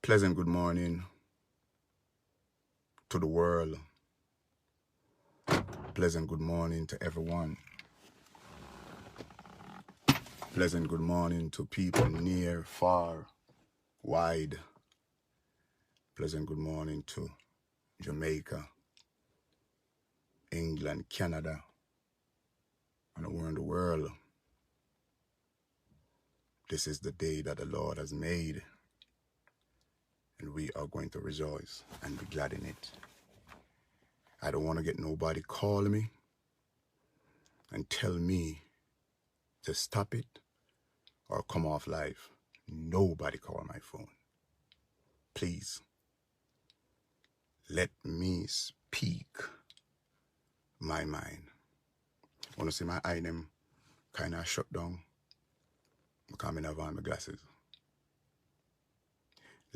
Pleasant good morning to the world. Pleasant good morning to everyone. Pleasant good morning to people near, far, wide. Pleasant good morning to Jamaica, England, Canada, and around the world. This is the day that the Lord has made, and we are going to rejoice and be glad in it. I don't want to get nobody call me and tell me to stop it or come off live. Nobody call my phone. Please, let me speak my mind. Want to see my eye them kind of shut down? Because I have on my glasses.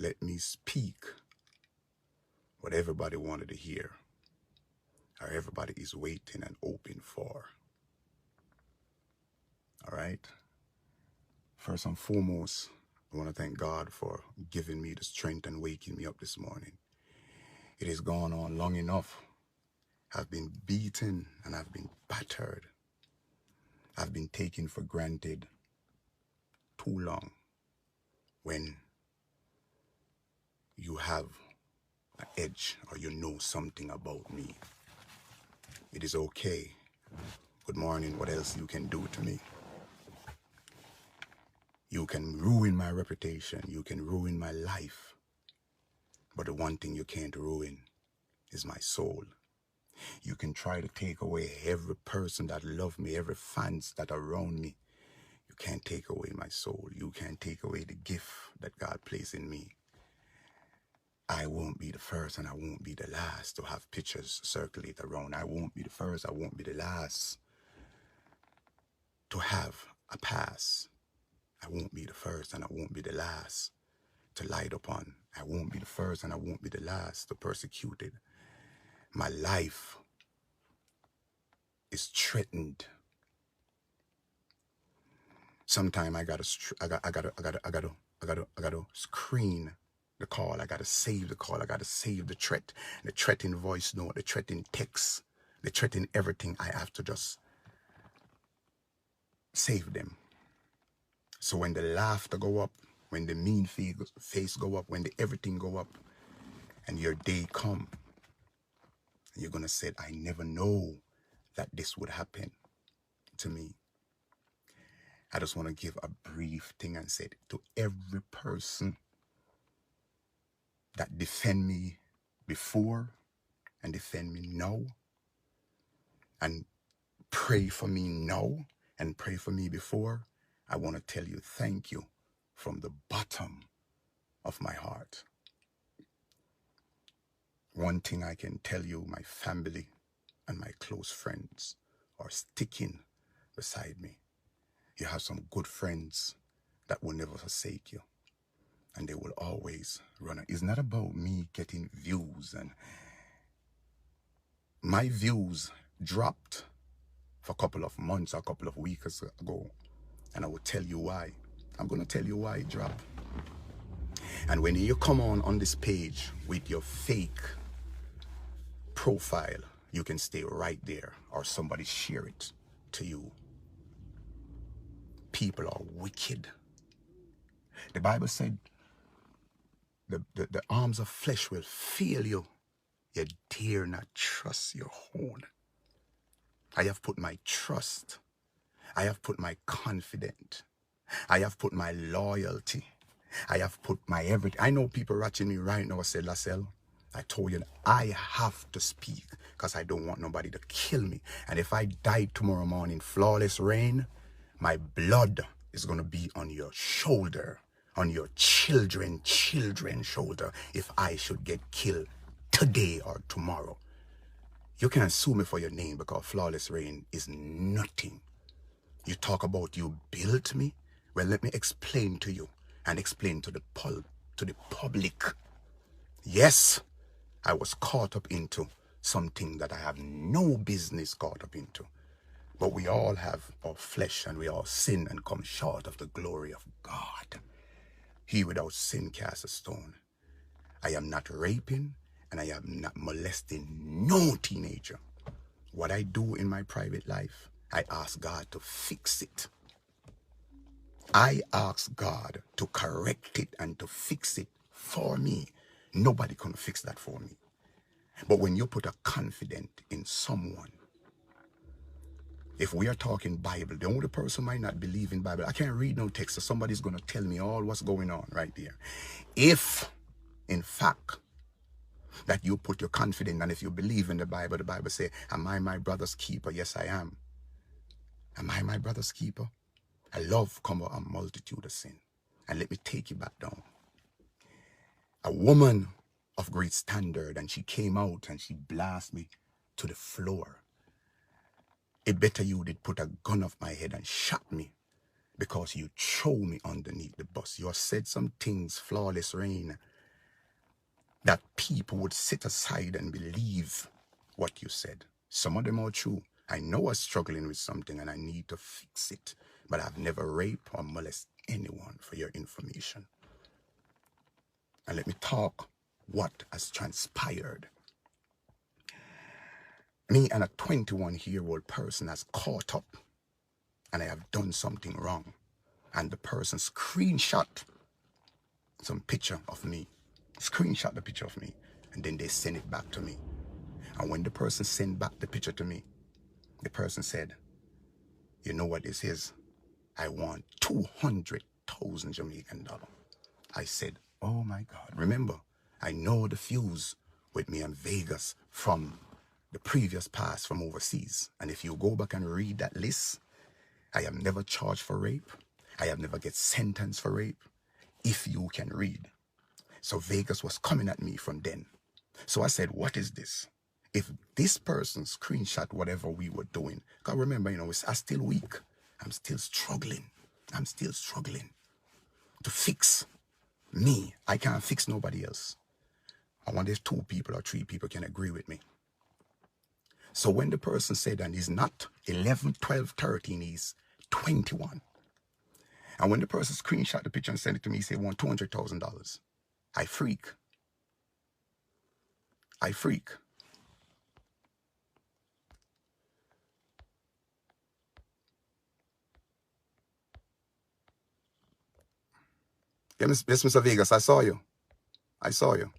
Let me speak what everybody wanted to hear, or everybody is waiting and hoping for. All right? First and foremost, I want to thank God for giving me the strength and waking me up this morning. It has gone on long enough. I've been beaten and I've been battered. I've been taken for granted too long. When you have an edge or you know something about me, it is okay. Good morning. What else you can do to me? You can ruin my reputation. You can ruin my life. But the one thing you can't ruin is my soul. You can try to take away every person that loves me, every fans that are around me. You can't take away my soul. You can't take away the gift that God placed in me. I won't be the first and I won't be the last to have pictures circulate around. I won't be the first. I won't be the last to have a pass. I won't be the first and I won't be the last to light upon. I won't be the first and I won't be the last to persecute it. My life is threatened. Sometime I gotta screen the call. I gotta save the call. I gotta save the threat in voice note, the threat in text, the threat in everything. I have to just save them. So when the laughter go up, when the mean face go up, when the everything go up, and your day come, and you're gonna say, I never know that this would happen to me. I just want to give a brief thing and say to every person that defend me before and defend me now and pray for me now and pray for me before, I want to tell you thank you from the bottom of my heart. One thing I can tell you, my family and my close friends are sticking beside me. You have some good friends that will never forsake you. And they will always run. It's not about me getting views. And my views dropped for a couple of months or a couple of weeks ago. And I will tell you why. I'm going to tell you why it dropped. And when you come on this page with your fake profile, you can stay right there or somebody share it to you. People are wicked. The Bible said the arms of flesh will fail you. You dare not trust your own. I have put my trust. I have put my confidence. I have put my loyalty. I have put my everything. I know people watching me right now say, Lascelles, I told you I have to speak because I don't want nobody to kill me. And if I die tomorrow morning, flawless rain, my blood is going to be on your shoulder, on your children's shoulder if I should get killed today or tomorrow. You can't sue me for your name because flawless rain is nothing. You talk about you built me. Well, let me explain to you and explain to the public. Yes, I was caught up into something that I have no business caught up into. But we all have our flesh and we all sin and come short of the glory of God. He without sin cast a stone. I am not raping, and I am not molesting no teenager. What I do in my private life, I ask God to fix it. I ask God to correct it and to fix it for me. Nobody can fix that for me. But when you put a confidence in someone, if we are talking Bible, the only person might not believe in Bible. I can't read no text, so somebody's going to tell me all what's going on right there. If, in fact, that you put your confidence, and if you believe in the Bible says, am I my brother's keeper? Yes, I am. Am I my brother's keeper? A love cover a multitude of sin. And let me take you back down. A woman of great standard, and she came out and she blasted me to the floor. It better you did put a gun off my head and shot me because you throw me underneath the bus. You have said some things, Flawless Rain, that people would sit aside and believe what you said. Some of them are true. I know I'm struggling with something and I need to fix it, but I've never raped or molested anyone, for your information. And let me talk what has transpired. Me and a 21-year-old person has caught up, and I have done something wrong. And the person screenshot some picture of me, screenshot the picture of me, and then they send it back to me. And when the person sent back the picture to me, the person said, you know what this is? I want 200,000 Jamaican dollars. I said, oh my God. Remember, I know the fuse with me in Vegas from the previous past from overseas. And if you go back and read that list, I have never charged for rape. I have never get sentenced for rape. If you can read. So Vegas was coming at me from then. So I said, what is this? If this person screenshot whatever we were doing, because remember, I'm still weak. I'm still struggling. I'm still struggling to fix me. I can't fix nobody else. I want there's 2 people or 3 people can agree with me. So when the person said, and he's not 11, 12, 13, he's 21. And when the person screenshot the picture and sent it to me, he said, want $200,000. I freak. I freak. Yes, Mr. Vegas, I saw you. I saw you.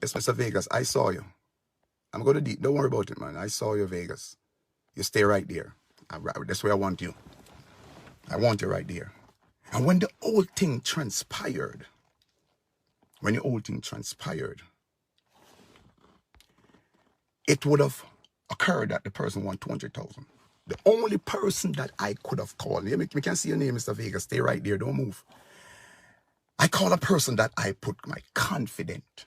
Yes, Mr. Vegas, I saw you. I'm going to deep. Don't worry about it, man. I saw you, Vegas. You stay right there. That's where I want you. I want you right there. And when the whole thing transpired, it would have occurred that the person won 200,000. The only person that I could have called, we can see your name, Mr. Vegas. Stay right there. Don't move. I call a person that I put my confidence.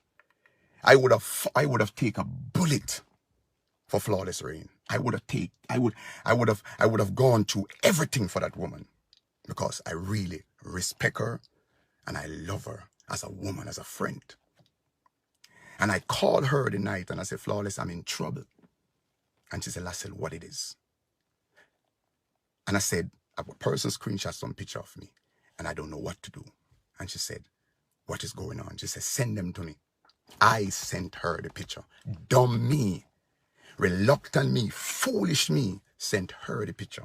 I would have taken a bullet for Flawless Rain. I would have gone through everything for that woman because I really respect her and I love her as a woman, as a friend. And I called her the night and I said, Flawless, I'm in trouble. And she said, Lassell, what it is? And I said, a person screenshot some picture of me and I don't know what to do. And she said, what is going on? She said, send them to me. I sent her the picture. Dumb me, reluctant me, foolish me, sent her the picture.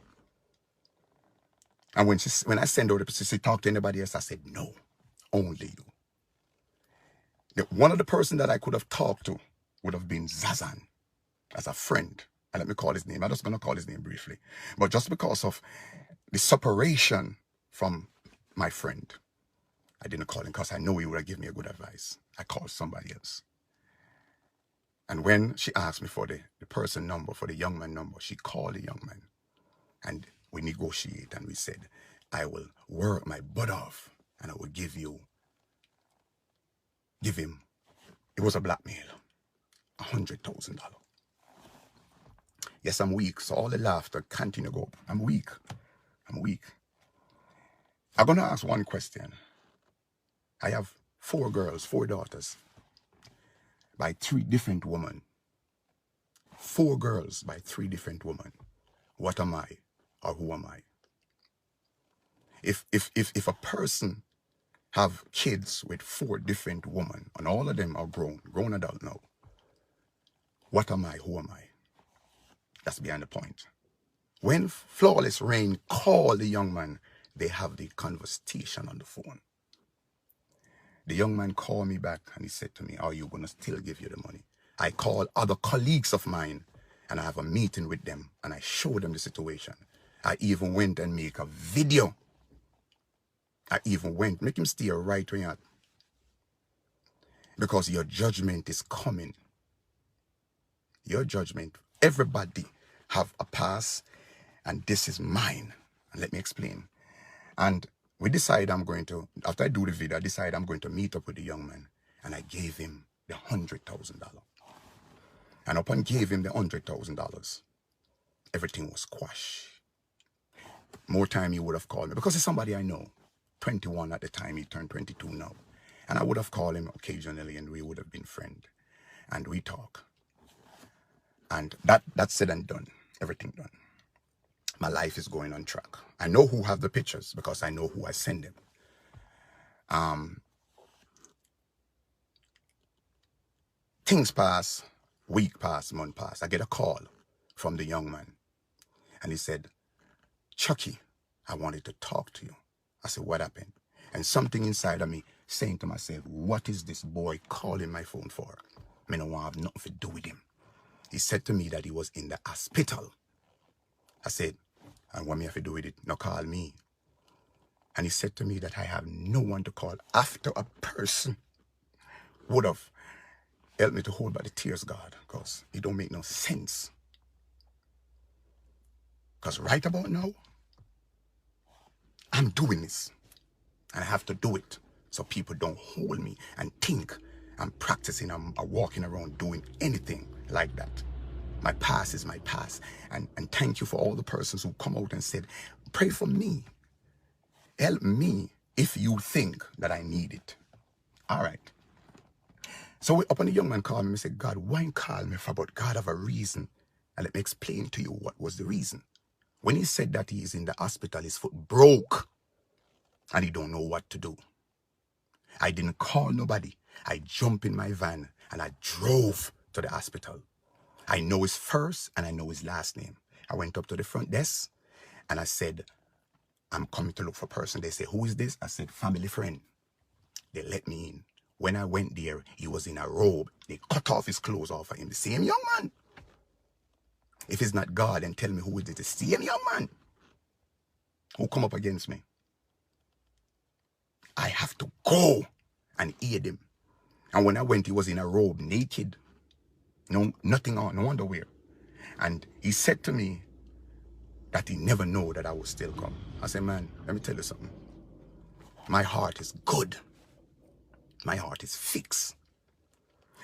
And when I sent her the picture, she talked to anybody else, I said, no, only you. One of the person that I could have talked to would have been Zazan as a friend. And let me call his name. I'm just going to call his name briefly. But just because of the separation from my friend, I didn't call him because I know he would have given me a good advice. I called somebody else. And when she asked me for the person number, for the young man number, she called the young man. And we negotiate and we said, I will work my butt off and I will give him, it was a blackmail, $100,000. Yes, I'm weak. So all the laughter continue to go. I'm weak. I'm going to ask one question. I have 4 girls, 4 daughters by 3 different women. 4 girls by 3 different women. What am I or who am I? If a person have kids with 4 different women, and all of them are grown adult now. What am I? Who am I? That's behind the point. When Flawless Rain called the young man, they have the conversation on the phone. The young man called me back and he said to me, are you going to still give you the money? I called other colleagues of mine and I have a meeting with them and I showed them the situation. I even went and make a video. I even went, make him stay right where you're at. Because your judgment is coming. Your judgment. Everybody have a past and this is mine. And let me explain. And we decide after I do the video, I decide I'm going to meet up with the young man. And I gave him the $100,000. And upon gave him the $100,000, everything was quashed. More time he would have called me because he's somebody I know. 21 at the time, he turned 22 now. And I would have called him occasionally and we would have been friends. And we talk. And that's said and done. Everything done. My life is going on track. I know who have the pictures because I know who I send them. Things pass, week pass, month pass. I get a call from the young man. And he said, Chucky, I wanted to talk to you. I said, what happened? And something inside of me saying to myself, what is this boy calling my phone for? I don't want to have nothing to do with him. He said to me that he was in the hospital. I said, and what me have to do with it? No, call me. And he said to me that I have no one to call after a person would have helped me to hold back the tears, God, because it don't make no sense. Because right about now, I'm doing this. And I have to do it so people don't hold me and think I'm practicing, I'm walking around doing anything like that. My past is my past. And thank you for all the persons who come out and said, pray for me. Help me if you think that I need it. All right. So up on the young man called me and said, God, why call me for? But God have a reason. And let me explain to you what was the reason. When he said that he is in the hospital, his foot broke and he don't know what to do. I didn't call nobody. I jumped in my van and I drove to the hospital. I know his first and I know his last name. I went up to the front desk and I said, I'm coming to look for a person. They say, who is this? I said, family friend. They let me in. When I went there, he was in a robe. They cut off his clothes off of him. The same young man. If it's not God, then tell me who is it? The same young man who come up against me. I have to go and aid him. And when I went, he was in a robe, naked. No, nothing on, no underwear. And he said to me that he never knew that I would still come. I said, man, let me tell you something. My heart is good. My heart is fixed.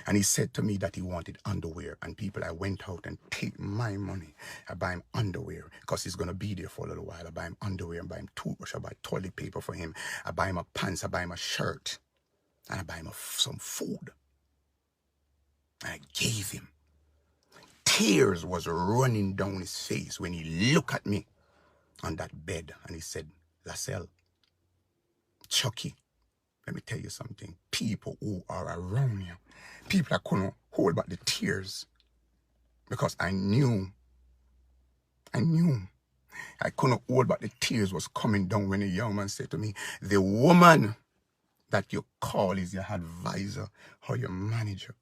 And he said to me that he wanted underwear. And people, I went out and take my money. I buy him underwear because he's going to be there for a little while. I buy him underwear, I buy him toothbrush, I buy toilet paper for him. I buy him a pants, I buy him a shirt. And I buy him some food. And I gave him. Tears was running down his face when he looked at me on that bed. And he said, Lascelles, Chucky, let me tell you something. People who are around you, people that couldn't hold back the tears because I knew I couldn't hold back the tears was coming down when a young man said to me, the woman that you call is your advisor or your manager,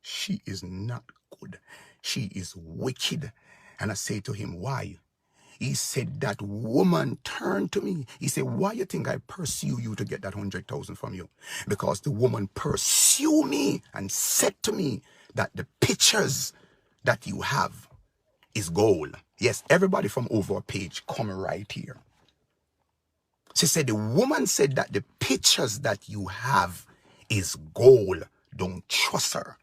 she is not good. She is wicked. And I say to him, why? He said, that woman turned to me. He said, why you think I pursue you to get that 100,000 from you? Because the woman pursued me and said to me that the pictures that you have is gold. Yes, everybody from over a page come right here. She said, the woman said that the pictures that you have is gold. Don't trust her.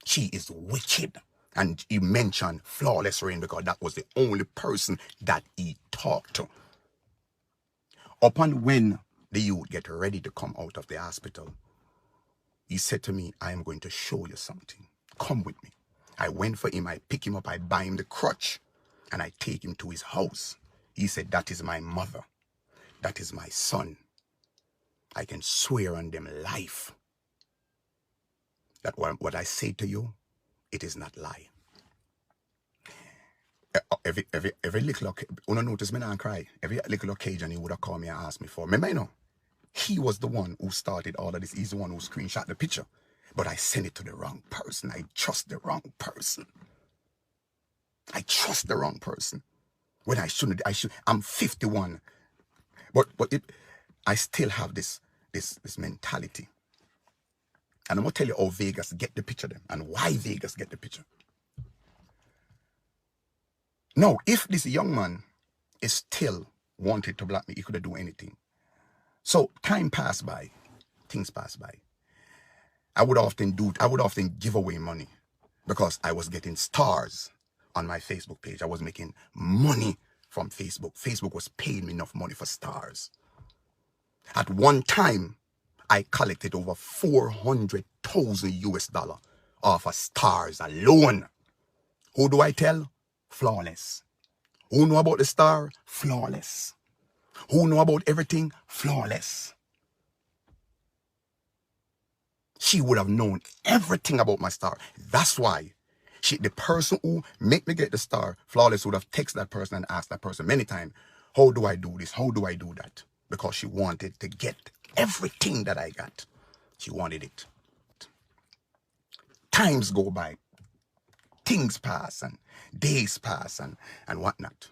She is wicked. And he mentioned Flawless Rain because that was the only person that he talked to. Upon when the youth get ready to come out of the hospital, he said to me, I am going to show you something. Come with me. I went for him. I pick him up. I buy him the crutch. And I take him to his house. He said, that is my mother. That is my son. I can swear on them life that what I say to you, it is not lie. Every little, when notice me not cry, every little occasion he would have called me and asked me for. Remember, you know, he was the one who started all of this. He's the one who screenshot the picture. But I sent it to the wrong person. I trust the wrong person. I trust the wrong person. When I shouldn't, I'm 51. But I still have this mentality. And I'm going to tell you how Vegas get the picture then, and why Vegas get the picture. Now, if this young man is still wanted to block me, he could have done anything. So time passed by, things passed by. I would often give away money because I was getting stars on my Facebook page. I was making money from Facebook. Facebook was paying me enough money for stars. At one time, I collected over 400,000 US dollar off of stars alone. Who do I tell? Flawless. Who know about the star? Flawless. Who know about everything? Flawless. She would have known everything about my star. That's why the person who made me get the star, Flawless, would have texted that person and asked that person many times, how do I do this? How do I do that? Because she wanted to get everything that I got. She wanted it. Times go by. Things pass and days pass and whatnot.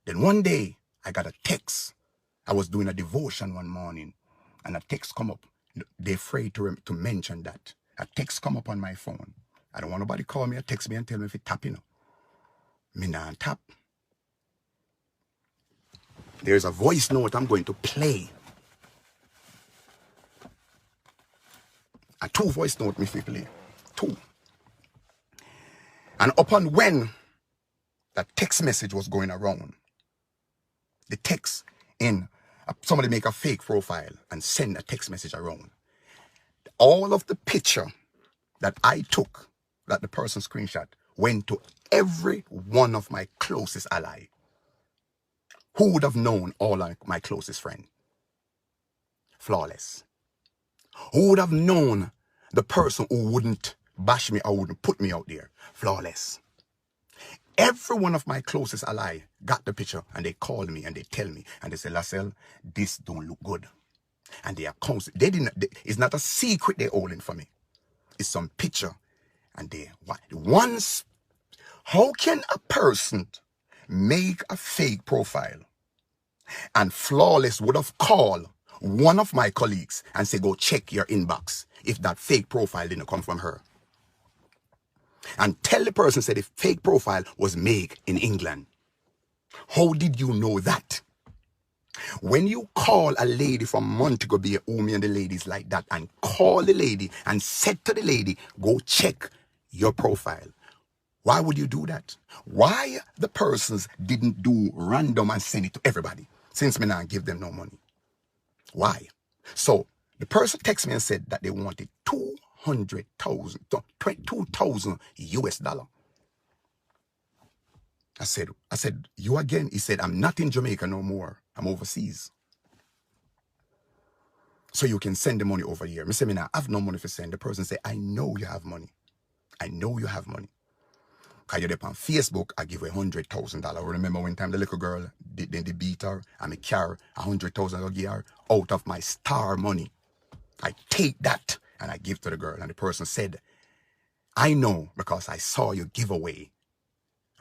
Then one day, I got a text. I was doing a devotion one morning, and a text come up. They're afraid to mention that. A text come up on my phone. I don't want nobody call me or text me and tell me if it tap, you know. Me nah tap. There's a voice note I'm going to play. A 2 voice note me fi play. 2. And upon when that text message was going around, the text in somebody make a fake profile and send a text message around. All of the picture that I took, that the person screenshot, went to every one of my closest ally. Who would have known all of my closest friend? Flawless. Who would have known the person who wouldn't bash me or wouldn't put me out there? Flawless. Every one of my closest ally got the picture and they call me and they tell me and they say, Lascelles, this don't look good. And they are constant. It's not a secret they're holding for me. It's some picture. And how can a person make a fake profile? And Flawless would have called one of my colleagues and say, go check your inbox if that fake profile didn't come from her. And tell the person said the fake profile was made in England. How did you know that? When you call a lady from Montego Bay, Umi and the ladies like that, and call the lady and said to the lady, go check your profile. Why would you do that? Why the persons didn't do random and send it to everybody, since me not give them no money? Why? So the person texted me and said that they wanted 2,000 US dollar. I said, you again? He said, I'm not in Jamaica no more. I'm overseas. So you can send the money over here. I say, I have no money for send. The person said, I know you have money. I know you have money. Because you're on Facebook, I give her $100,000. Remember one time the little girl, they beat her, and I carry $100,000 I give her out of my star money. I take that and I give to the girl. And the person said, I know because I saw you give away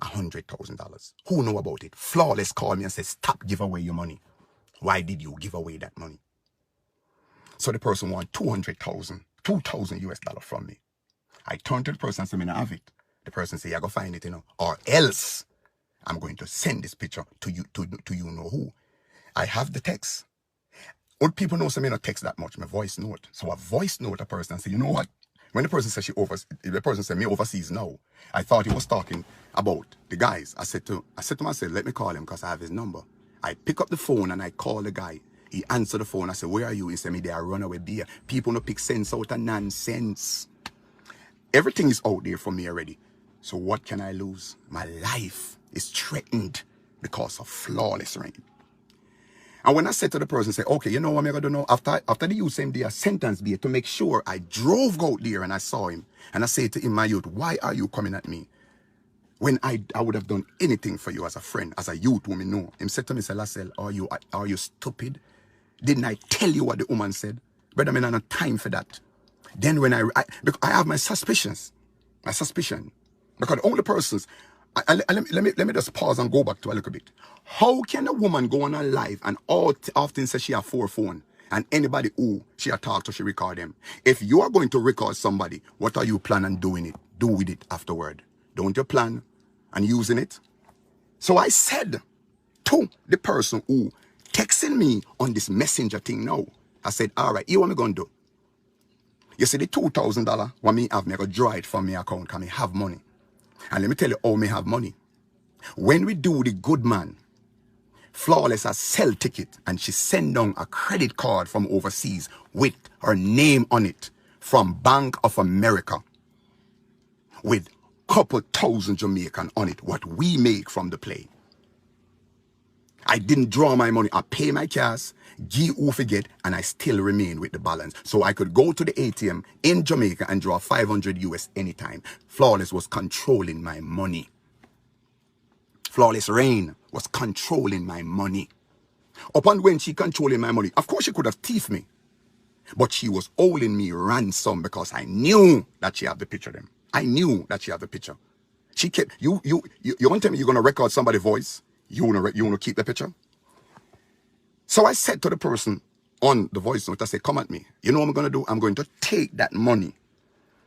$100,000. Who know about it? Flawless called me and said, stop give away your money. Why did you give away that money? So the person want 2,000 US dollars from me. I turned to the person and said, I don't have it. The person said, I go find it, or else I'm going to send this picture to you, to you know who. I have the text. Old people know me not text that much, my voice note. So I voice note a person and say, you know what? When the person said the person said me overseas now, I thought he was talking about the guys. I said to myself, let me call him because I have his number. I pick up the phone and I call the guy. He answered the phone. I said, where are you? He said, me there, runaway beer. People no pick sense out of nonsense. Everything is out there for me already. So what can I lose? My life is threatened because of Flawless rain. And when I said to the person, say, okay, you know what I'm going to do now? After the youth same day, I sentenced me to make sure I drove out there and I saw him. And I said to him, my youth, why are you coming at me? When I would have done anything for you as a friend, as a youth woman, know. Him said to me, say, Lassell, are you stupid? Didn't I tell you what the woman said? Brother, I don't have time for that. Then when I have my suspicions, because the only persons, let me just pause and go back to a little bit. How can a woman go on her live and often say she have 4 phones and anybody who she a talk to, she record them? If you are going to record somebody, what are you planning on do with it afterward? Don't you plan on using it? So I said to the person who texting me on this messenger thing now, I said, all right, you what me gonna do? You see the $2,000 what me have, me go draw it from my account because me have money. And let me tell you how me have money. When we do the good man, Flawless a sell ticket and she send down a credit card from overseas with her name on it from Bank of America with couple thousand Jamaican on it, what we make from the play. I didn't draw my money. I pay my cash, give who forget, and I still remain with the balance. So I could go to the ATM in Jamaica and draw 500 US anytime. Flawless was controlling my money. Flawless Rain was controlling my money. Upon when she controlling my money, of course she could have thieved me. But she was owing me ransom because I knew that she had the picture of them. I knew that she had the picture. She kept, you want to tell me you're going to record somebody's voice? You want to keep the picture? So I said to the person on the voice note, I said, come at me. You know what I'm going to do? I'm going to take that money,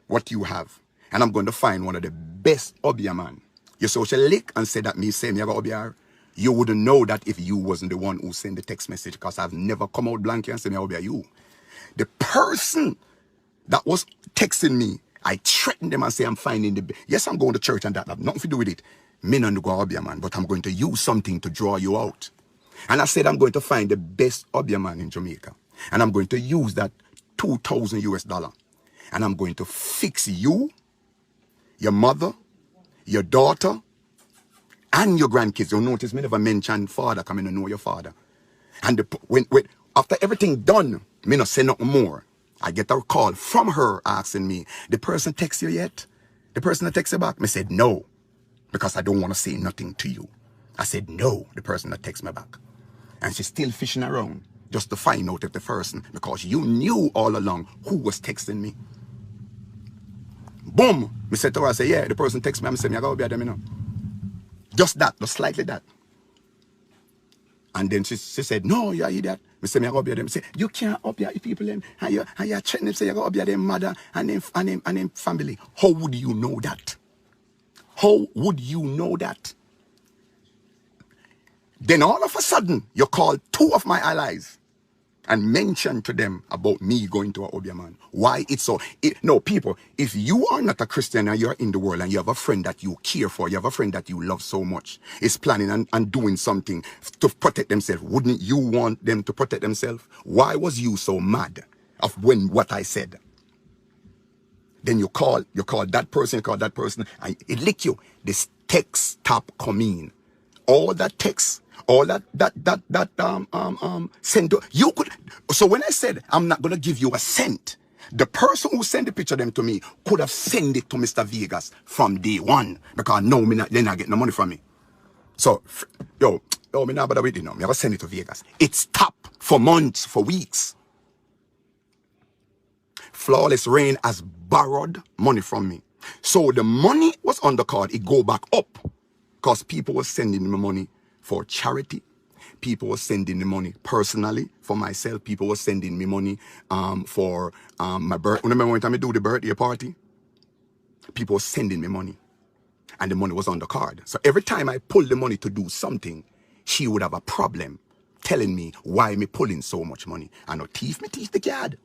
what you have, and I'm going to find one of the best Obia man. You social lick and say that me say me about Obia. You wouldn't know that if you wasn't the one who sent the text message, because I've never come out blank and say me Obia you. The person that was texting me, I threatened them and say I'm finding the yes, I'm going to church and that have nothing to do with it. Me not go Obia man, but I'm going to use something to draw you out. And I said I'm going to find the best Obia man in Jamaica. And I'm going to use that $2,000 US. And I'm going to fix you, your mother, your daughter, and your grandkids. You'll notice me never mention father coming to know your father. And when after everything done, me not say nothing more. I get a call from her asking me, the person text you yet? The person that texts you back? Me said no, because I don't want to say nothing to you. I said no, the person that texts me back. And she's still fishing around just to find out if the person, because you knew all along who was texting me. Boom! Me said to her, I said, yeah, the person texts me. I said, I gotta be at them, you know. Just that, just slightly that. And then she said, no, you idiot. I said, I gotta be at them. I said, you can't up your people them, and you're threatening them, say you gotta be at them mother and them family. How would you know that? How would you know that? Then all of a sudden, you call 2 of my allies and mention to them about me going to a Obia man. Why it's so? No, people, if you are not a Christian and you're in the world and you have a friend that you care for, you have a friend that you love so much, is planning and doing something to protect themselves, wouldn't you want them to protect themselves? Why was you so mad of what I said? Then you call that person, and it lick you. This text stop coming. All that text, all that send to you could. So when I said I'm not gonna give you a cent, the person who sent the picture of them to me could have sent it to Mr. Vegas from day one, because no, they're not getting no money from me. So me not bother with it now. Me ever send it to Vegas. It stopped for months, for weeks. Flawless Rain has borrowed money from me. So the money was on the card. It go back up because people were sending me money for charity. People were sending me money personally for myself. People were sending me money for my birthday. Remember when time I do the birthday party? People were sending me money. And the money was on the card. So every time I pulled the money to do something, she would have a problem telling me why me pulling so much money. I know thief me teeth the card.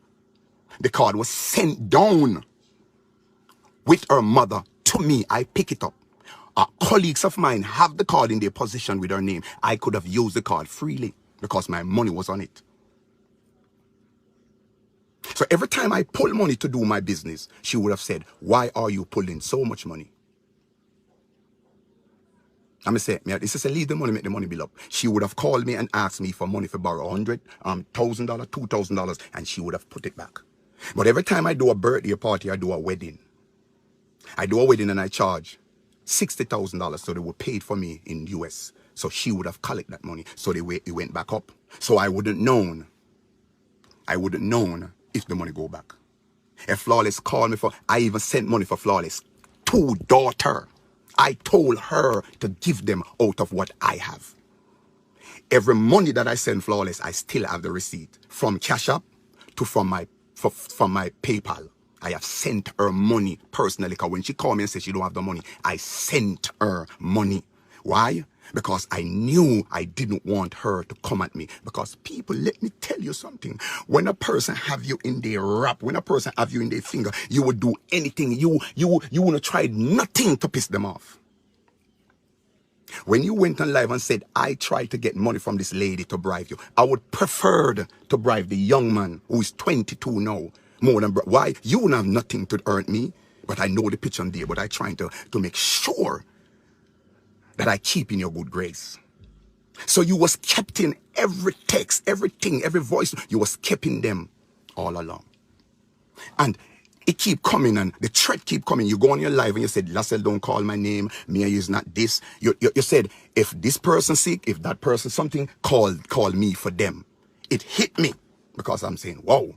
The card was sent down with her mother to me. I pick it up. Colleagues of mine have the card in their possession with her name. I could have used the card freely because my money was on it. So every time I pull money to do my business, she would have said, why are you pulling so much money? I'm say, this is a leave the money, make the money bill up. She would have called me and asked me for money for borrow $100, $1,000, $2,000, and she would have put it back. But every time I do a birthday party, I do a wedding. I do a wedding and I charge $60,000, so they were paid for me in US. So she would have collected that money. So it went back up. So I wouldn't known if the money go back. If Flawless called me I even sent money for Flawless to daughter. I told her to give them out of what I have. Every money that I send Flawless, I still have the receipt. From Cash App to from my PayPal. I have sent her money personally, because when she called me and said she don't have the money, I sent her money. Why? Because I knew I didn't want her to come at me. Because people, let me tell you something. When a person have you in their rap, when a person have you in their finger, you would do anything. You want to try nothing to piss them off. When you went on live and said, I tried to get money from this lady to bribe you, I would prefer to bribe the young man who is 22 now. More than, why? You wouldn't have nothing to earn me, but I know the picture on there, but I trying to make sure that I keep in your good grace. So you was kept in every text, everything, every voice, you was kept in them all along. And it keep coming and the threat keep coming. You go on your live and you said, Lassell, don't call my name. Me is not this. You said, if this person sick, if that person something, call me for them. It hit me because I'm saying, whoa.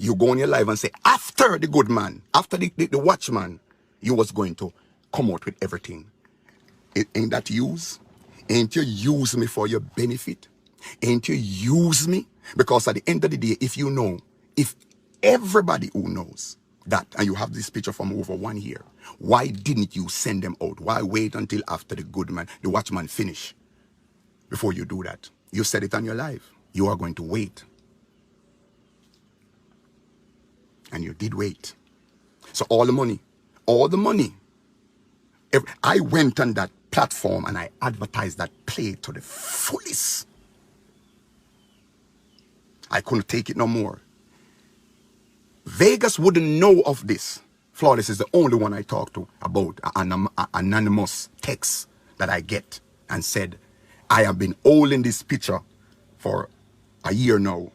You go on your live and say, after the good man, after the watchman, you was going to come out with everything. Ain't that use? Ain't you use me for your benefit? Ain't you use me? Because at the end of the day, if everybody who knows that, and you have this picture from over 1 year, why didn't you send them out? Why wait until after the good man, the watchman finish before you do that? You said it on your live. You are going to wait. And you did wait. So all the money, I went on that platform and I advertised that play to the fullest. I couldn't take it no more. Vegas wouldn't know of this. Flawless is the only one I talk to about an anonymous text that I get and said, I have been holding this picture for a year now,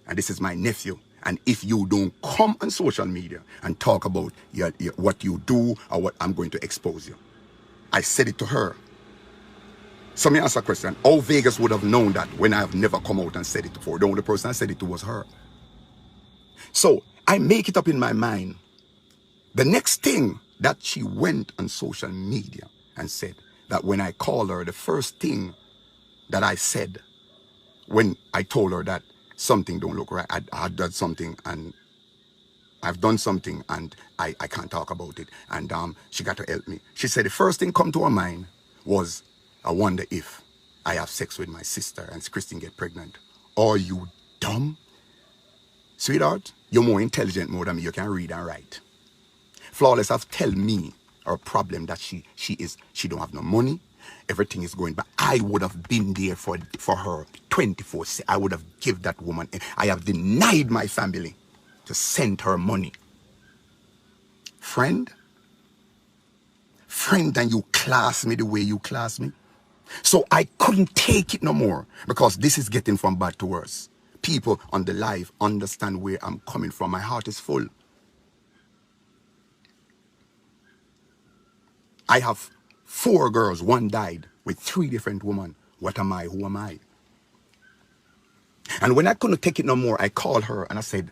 and this is my nephew. And if you don't come on social media and talk about what you do or what, I'm going to expose you. I said it to her. So me ask a question. How Vegas would have known that when I have never come out and said it before? The only person I said it to was her. So I make it up in my mind. The next thing that she went on social media and said that when I called her, the first thing that I said when I told her that something don't look right, I had done something and I've done something and I can't talk about it. And she got to help me. She said the first thing come to her mind was, I wonder if I have sex with my sister and Christine get pregnant. Are you dumb? Sweetheart, you're more intelligent more than me. You can read and write. Flawless have tell me her problem that she don't have no money. Everything is going back. I would have been there for her 24/7. I would have given that woman. I have denied my family to send her money. Friend, and you class me the way you class me. So I couldn't take it no more because this is getting from bad to worse. People on the live understand where I'm coming from. My heart is full. I have 4 girls. 1 died with 3 different women. What am I? Who am I? And when I couldn't take it no more, I called her and I said,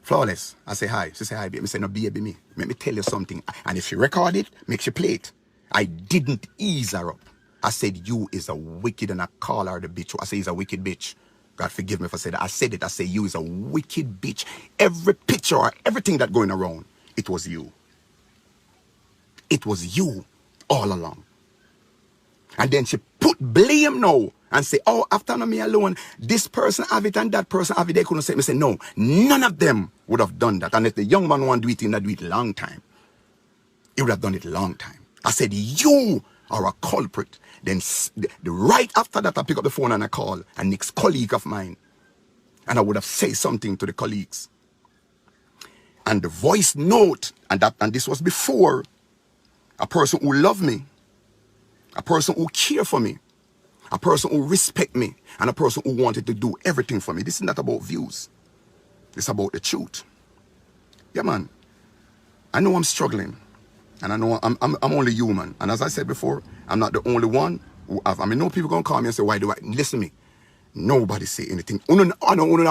Flawless. I say hi. She said hi, baby. I said, no, baby, me. Let me tell you something. And if she record it, make she play it. I didn't ease her up. I said, you is a wicked, and I call her the bitch. I say, he's a wicked bitch. God forgive me if I said that. I said it. I say, you is a wicked bitch. Every picture or everything that going around, it was you. It was you all along. And then she put blame now and say, oh, after me alone, this person have it and that person have it. They couldn't say, me say, no, none of them would have done that. And if the young man want to do it, he'll do it long time. He would have done it long time. I said, you are a culprit. Then right after that, I pick up the phone and I call a next colleague of mine. And I would have said something to the colleagues. And the voice note, and this was before a person who loved me A person who care for me. A person who respect me. And a person who wanted to do everything for me. This is not about views. It's about the truth. Yeah, man. I know I'm struggling. And I know I'm only human. And as I said before, I'm not the only one who have. I mean, no people going to call me and say, why do I? Listen to me. Nobody say anything. I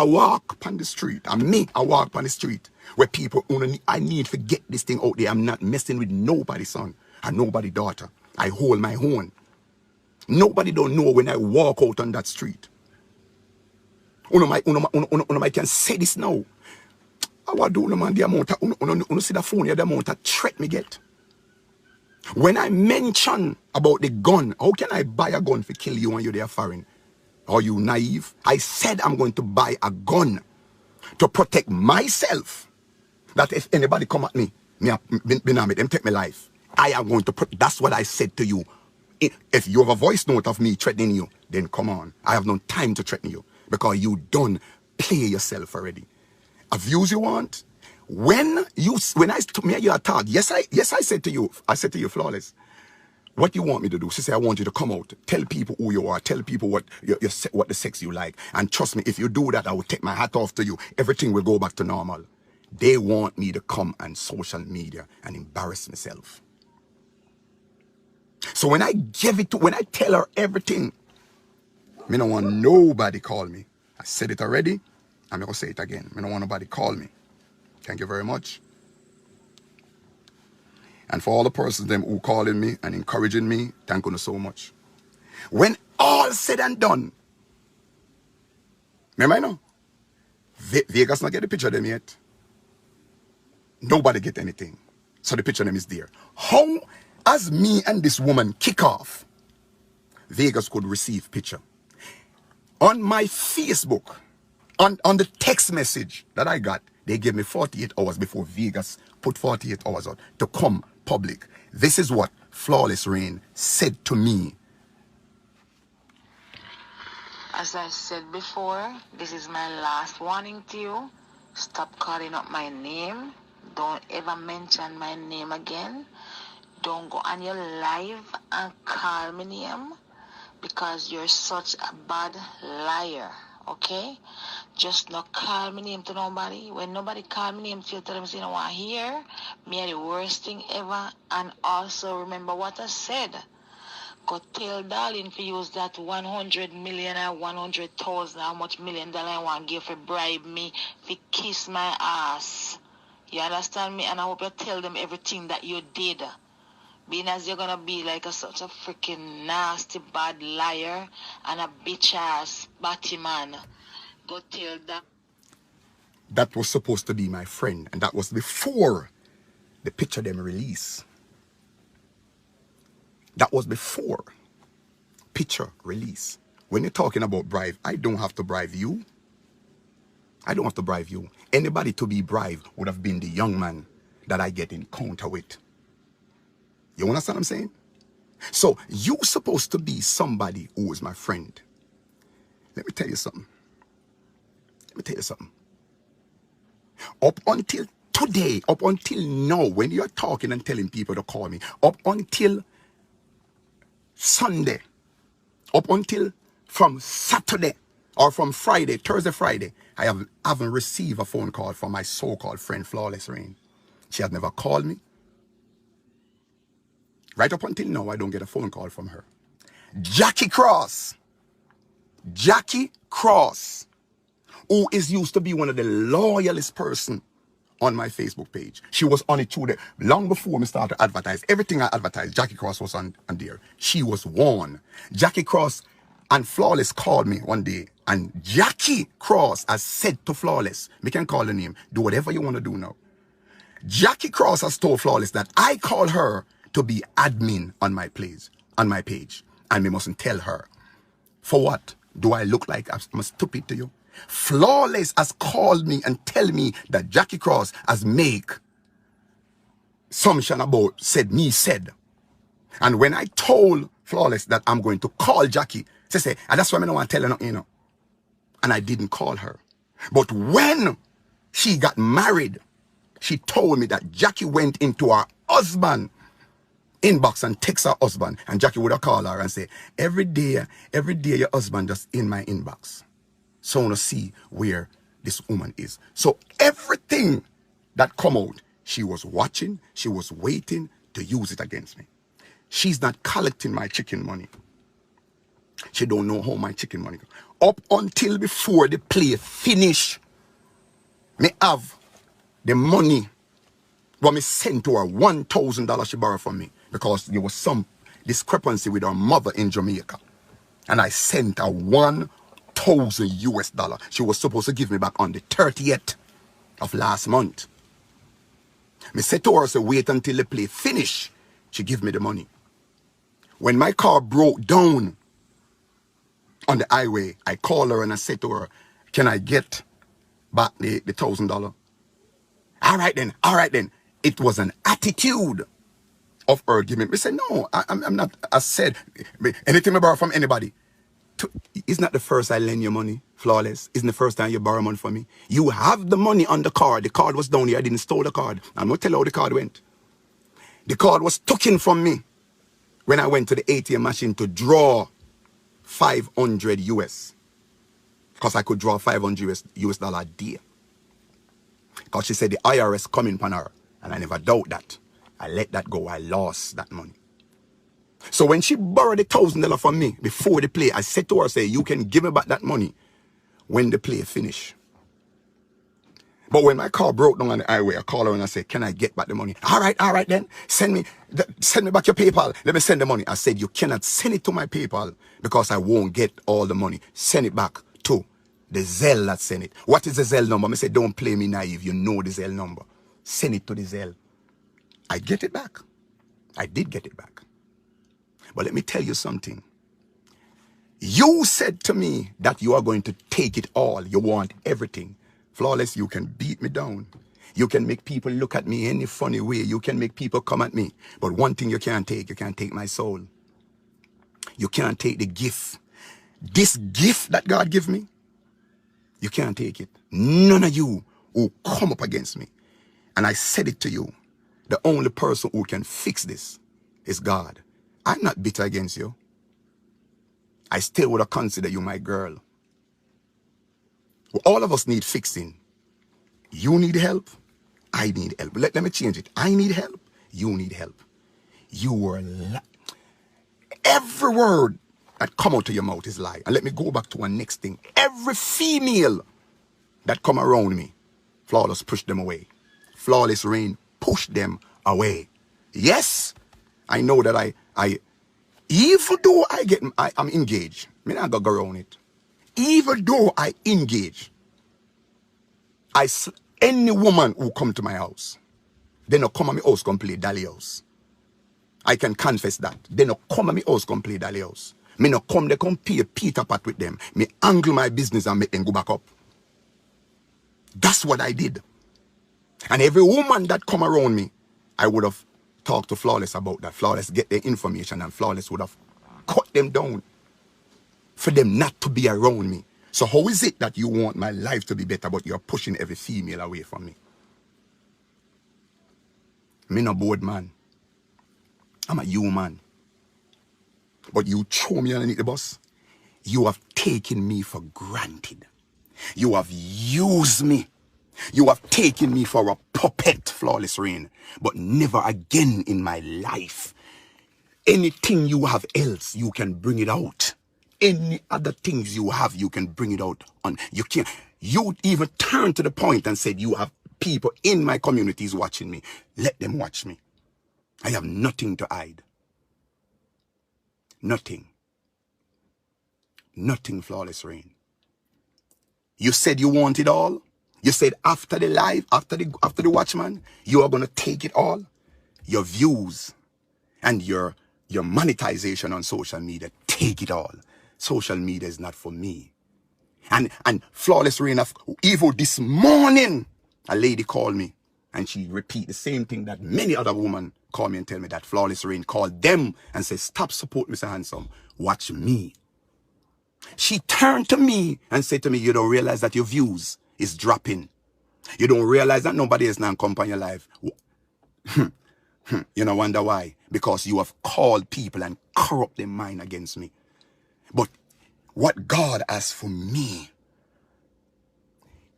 walk on the street. I walk on the street where people, I need to get this thing out there. I'm not messing with nobody, son. And nobody, daughter. I hold my own. Nobody don't know when I walk out on that street. I can say this now. I want to do, man, the amount of, see the phone here, the amount of threat me get. When I mention about the gun, how can I buy a gun to kill you when you're there foreign? Are you naive? I said I'm going to buy a gun to protect myself. That if anybody come at me, them take my life. I am going to that's what I said to you. If you have a voice note of me threatening you, then come on. I have no time to threaten you because you done play yourself already. A views you want? When I took me you talk, yes I said to you, Flawless. What you want me to do? She said, I want you to come out, tell people who you are, tell people what the sex you like. And trust me, if you do that, I will take my hat off to you. Everything will go back to normal. They want me to come on social media and embarrass myself. So when I tell her everything, me don't want nobody call me. I said it already, I'm going to say it again. Me don't want nobody call me. Thank you very much. And for all the persons them who calling me and encouraging me, thank you so much. When all said and done, remember I know, Vegas not get the picture of them yet. Nobody get anything. So the picture of them is there. How, as me and this woman kick off, Vegas could receive picture. On my Facebook, on the text message that I got, they gave me 48 hours before Vegas put 48 hours out to come public. This is what Flawless Rain said to me. As I said before, this is my last warning to you. Stop calling up my name. Don't ever mention my name again. Don't go on your live and call me name because you're such a bad liar. Okay? Just not call me name to nobody. When nobody call me name to you, tell them, you know what, here, me are the worst thing ever. And also remember what I said. Go tell darling to use that 100 million or 100,000, how much $1 million I want to give for bribe me, to kiss my ass. You understand me? And I hope you tell them everything that you did. Being as you're going to be like such a freaking nasty, bad liar and a bitch-ass batty man. Go tell that. That was supposed to be my friend. And that was before the picture them release. That was before picture release. When you're talking about bribe, I don't have to bribe you. I don't have to bribe you. Anybody to be bribed would have been the young man that I get encounter with. You understand what I'm saying? So you're supposed to be somebody who is my friend. Let me tell you something. Up until today, up until now, when you're talking and telling people to call me, up until Sunday, up until from Saturday or from Friday, Thursday, Friday, I haven't received a phone call from my so-called friend Flawless Rain. She has never called me. Right up until now, I don't get a phone call from her. Jackie Cross, who is used to be one of the loyalest person on my Facebook page. She was on it too long before me started to advertise. Everything I advertised, Jackie Cross was on there. She was warned. Jackie Cross and Flawless called me one day, and Jackie Cross has said to Flawless, me can call the name, do whatever you want to do now. Jackie Cross has told Flawless that I call her to be admin on my page, and we mustn't tell her. For what? Do I look like I'm stupid to you? Flawless has called me and tell me that Jackie Cross has make assumption about said. And when I told Flawless that I'm going to call Jackie, she said, and that's why I don't want to tell her nothing, you know. And I didn't call her. But when she got married, she told me that Jackie went into her husband inbox and text her husband, and Jackie would have called her and say, every day your husband just in my inbox. So I want to see where this woman is. So everything that come out, she was watching, she was waiting to use it against me. She's not collecting my chicken money. She don't know how my chicken money go. Up until before the play finish, me have the money what me sent to her, $1,000 she borrowed from me because there was some discrepancy with her mother in Jamaica. And I sent her $1,000. She was supposed to give me back on the 30th of last month. Me said to her, so wait until the play finish. She give me the money. When my car broke down on the highway, I called her and I said to her, can I get back the $1,000? All right then. It was an attitude of her giving. Me said, no, I'm not. I said, anything I borrow from anybody. It's not the first I lend you money, Flawless. Isn't the first time you borrow money from me. You have the money on the card. The card was down here. I didn't steal the card. I'm going to tell you how the card went. The card was taken from me when I went to the ATM machine to draw 500 US. Because I could draw 500 US dollar a day. Because she said the IRS coming upon her. And I never doubt that. I let that go. I lost that money. So when she borrowed the $1,000 from me before the play, I said to her, say, you can give me back that money when the play finish. But when my car broke down on the highway, I called her and I said, can I get back the money? All right then. Send me back your PayPal. Let me send the money. I said, you cannot send it to my PayPal because I won't get all the money. Send it back to the Zelle that sent it. What is the Zelle number? I said, don't play me naive. You know the Zelle number. Send it to the Zelle. I get it back. I did get it back. But let me tell you something. You said to me that you are going to take it all. You want everything. Flawless, you can beat me down. You can make people look at me any funny way. You can make people come at me. But one thing you can't take my soul. You can't take the gift. This gift that God gave me, you can't take it. None of you who come up against me. And I said it to you. The only person who can fix this is God. I'm not bitter against you. I still would have considered you my girl. Well, all of us need fixing. You need help. I need help. Let me change it. I need help. You need help. You were every word that come out of your mouth is lie. And let me go back to one next thing. Every female that come around me, Flawless push them away. Flawless Rain push them away. Yes, I know that I even though I'm engaged, I not gonna go around it. Even though I engage, any woman who come to my house, they not come at my house come play Dolly house. I can confess that. They not come at my house come play Dolly house. Me not come, they come play Peter Pat with them. Me angle my business and make them go back up. That's what I did. And every woman that come around me, I would have talked to Flawless about that. Flawless get their information and Flawless would have cut them down for them not to be around me. So how is it that you want my life to be better, but you're pushing every female away from me? Me no bored man. I'm a human. But you throw me underneath the bus. You have taken me for granted. You have used me. You have taken me for a puppet, Flawless Rain, but never again in my life. Anything you have else, you can bring it out. Any other things you have, you can bring it out. You can't. You even turned to the point and said, you have people in my communities watching me. Let them watch me. I have nothing to hide. Nothing. Nothing, Flawless Rain. You said you want it all. You said after the live, after the Watchman, you are going to take it all. Your views and your monetization on social media, take it all. Social media is not for me. And Flawless Rain of Evil this morning, a lady called me and she repeat the same thing that many other women call me and tell me that Flawless Rain called them and said, stop support Mr. Handsome. Watch me. She turned to me and said to me, you don't realize that your views is dropping. You don't realize that nobody else now come on your life. You know, wonder why? Because you have called people and corrupt their mind against me. But what God has for me,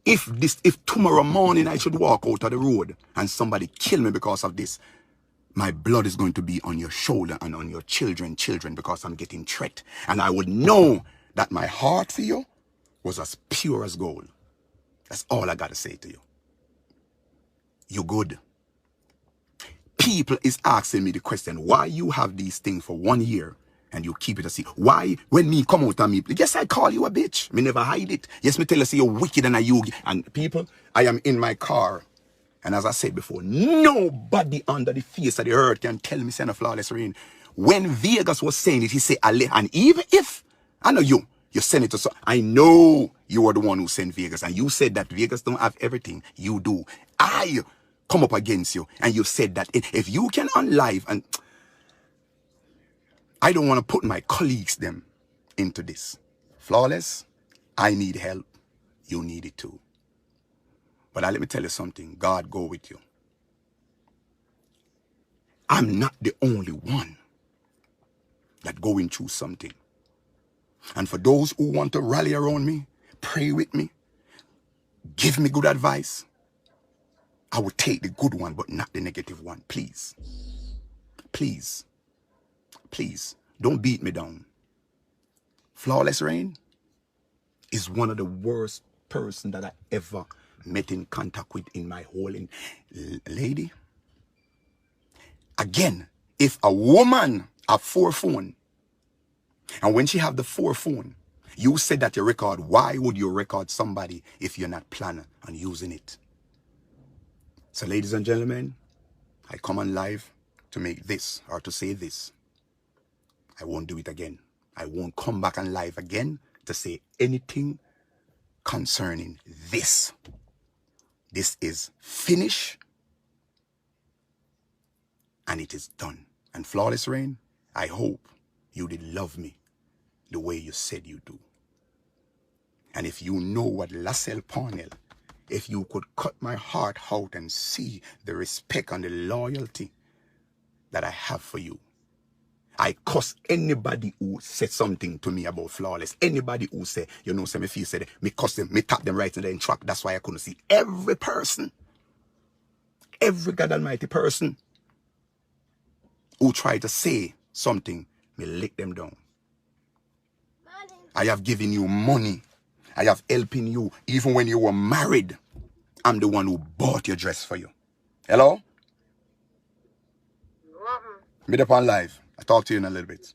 if tomorrow morning I should walk out of the road and somebody kill me because of this, my blood is going to be on your shoulder and on your children, because I'm getting threat. And I would know that my heart for you was as pure as gold. That's all I got to say to you. You good. People is asking me the question, why you have these things for 1 year and you keep it a secret? Why, when me come out and me, yes, I call you a bitch. Me never hide it. Yes, me tell you, say you're wicked and you. And people, I am in my car. And as I said before, nobody under the face of the earth can tell me, send a flawless rain. When Vegas was saying it, he said, and even if, I know you send it to, I know you are the one who sent Vegas. And you said that Vegas don't have everything. You do. I come up against you. And you said that if you can on live, and I don't want to put my colleagues them into this. Flawless, I need help. You need it too. But let me tell you something. God go with you. I'm not the only one that going through something. And for those who want to rally around me, pray with me, give me good advice, I will take the good one, but not the negative one. Please. Please. Please. Don't beat me down. Flawless Rain is one of the worst person that I ever met in contact with in my whole lady. Again, if a woman have 4 phones, and when she have the 4 phone, you said that you record. Why would you record somebody if you're not planning on using it? So ladies and gentlemen, I come on live to make this or to say this. I won't do it again. I won't come back on live again to say anything concerning this. This is finished and it is done. And Flawless Rain, I hope you did love me the way you said you do. And if you know what Lassell Parnell, if you could cut my heart out and see the respect and the loyalty that I have for you. I cuss anybody who said something to me about Flawless. Anybody who say, you know, say me feel said, me cuss them, me tap them right in the track. That's why I couldn't see every person, every God Almighty person who tried to say something, me lick them down. I have given you money. I have helping you. Even when you were married, I'm the one who bought your dress for you. Hello? Meet up on live. I'll talk to you in a little bit.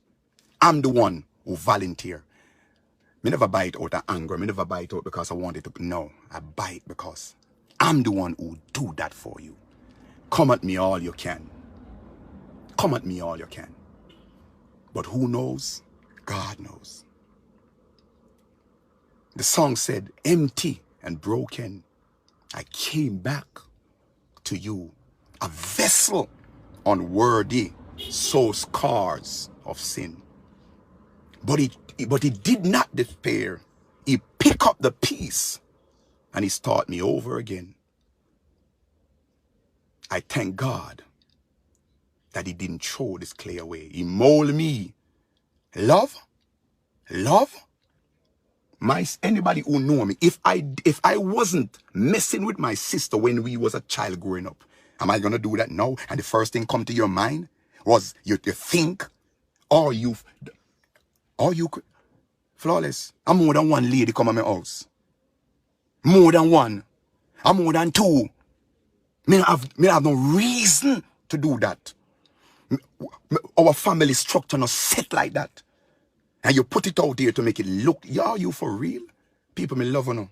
I'm the one who volunteer. Me never buy it out of anger. Me never buy it out because I wanted to. No, I buy it because I'm the one who do that for you. Come at me all you can. Come at me all you can. But who knows? God knows. The song said, empty and broken, I came back to you, a vessel unworthy, so scars of sin. But he did not despair. He picked up the piece and he started me over again. I thank God that he didn't throw this clay away. He molded me. Love. Anybody who know me, if I wasn't messing with my sister when we was a child growing up, am I gonna do that now? And the first thing come to your mind was you think, or you Flawless. I'm more than one lady come at my house. More than one. I'm more than 2. Me have no reason to do that. Our family structure not set like that. And you put it out there to make it look, are you for real? People me love you.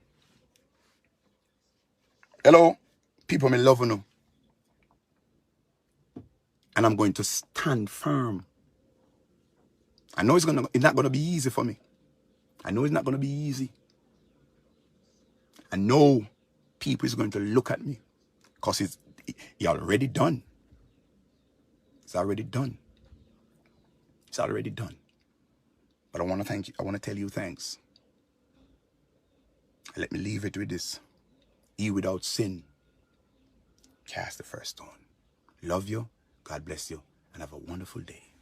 Hello? People me love you. And I'm going to stand firm. I know it's not gonna be easy for me. I know it's not gonna be easy. I know people is going to look at me because it's already done. It's already done. It's already done. But I want to thank you. I want to tell you thanks. Let me leave it with this. He without sin cast the first stone. Love you. God bless you and have a wonderful day.